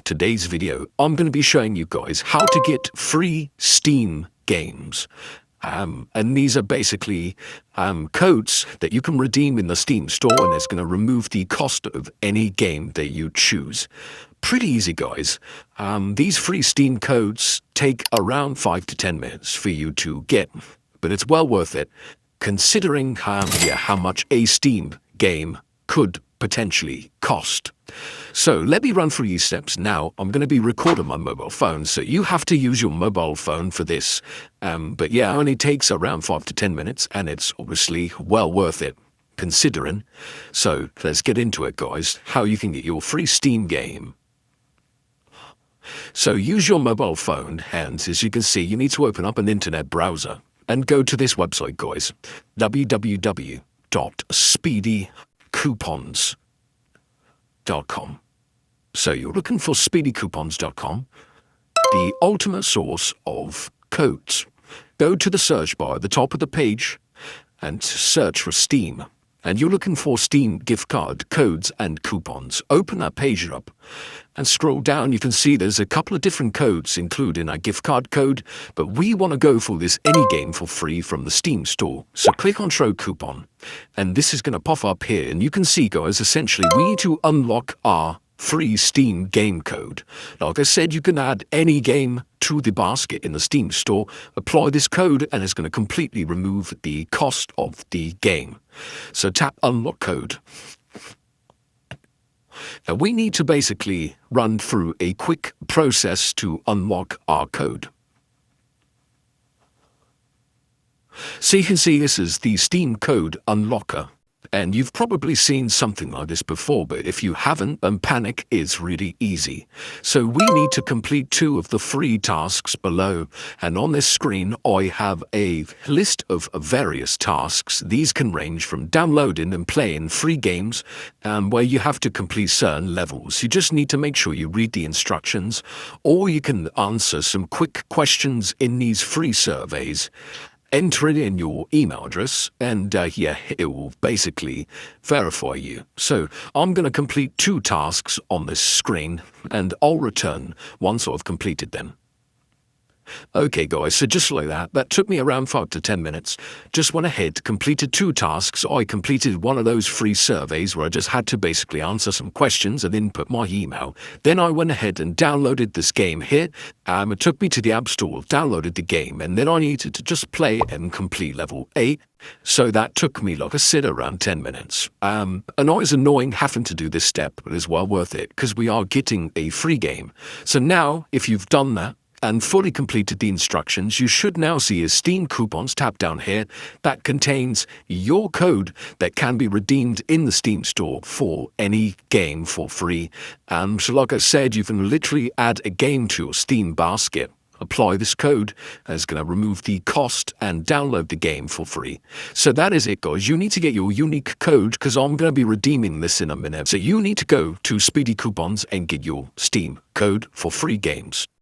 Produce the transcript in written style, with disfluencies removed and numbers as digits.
today's video, I'm going to be showing you guys how to get free Steam games. And these are basically codes that you can redeem in the Steam store, and it's going to remove the cost of any game that you choose. Pretty easy, guys. These free Steam codes take around 5 to 10 minutes for you to get, but it's well worth it, considering how much a Steam game could potentially cost. So let me run through these steps now. I'm going to be recording my mobile phone, so you have to use your mobile phone for this. But yeah, it only takes around 5 to 10 minutes, and it's obviously well worth it, considering. So let's get into it, guys. How you can get your free Steam game. So use your mobile phone, and as you can see, you need to open up an internet browser and go to this website, guys. www.speedycoupons.com. So you're looking for speedycoupons.com, the ultimate source of codes. Go to the search bar at the top of the page and search for Steam. And you're looking for Steam gift card codes and coupons. Open that page up and scroll down. You can see there's a couple of different codes including a gift card code, but we want to go for this any game for free from the Steam store. So click on show coupon, and this is going to pop up here. And you can see, guys, essentially we need to unlock our free Steam game code. Like I said, you can add any game to the basket in the Steam store, apply this code, and it's going to completely remove the cost of the game. So tap unlock code. Now we need to basically run through a quick process to unlock our code. So you can see this is the Steam code unlocker. And you've probably seen something like this before, but if you haven't, then panic is really easy. So we need to complete 2 of the free tasks below. And on this screen, I have a list of various tasks. These can range from downloading and playing free games, where you have to complete certain levels. You just need to make sure you read the instructions, or you can answer some quick questions in these free surveys. Enter it in your email address, and it will basically verify you. So I'm going to complete 2 tasks on this screen, and I'll return once I've completed them. Okay, guys, so just like that took me around 5 to 10 minutes. Just went ahead, completed 2 tasks. I completed one of those free surveys where I just had to basically answer some questions and input my email. Then I went ahead and downloaded this game here. It took me to the App Store, downloaded the game, and then I needed to just play and complete level 8. So that took me, like I said, around 10 minutes. And it was annoying having to do this step, but it's well worth it because we are getting a free game. So now, if you've done that, and fully completed the instructions, you should now see a Steam Coupons tab down here that contains your code that can be redeemed in the Steam store for any game for free. So like I said, you can literally add a game to your Steam basket, apply this code, and it's going to remove the cost and download the game for free. So that is it, guys. You need to get your unique code because I'm going to be redeeming this in a minute. So you need to go to Speedy Coupons and get your Steam code for free games.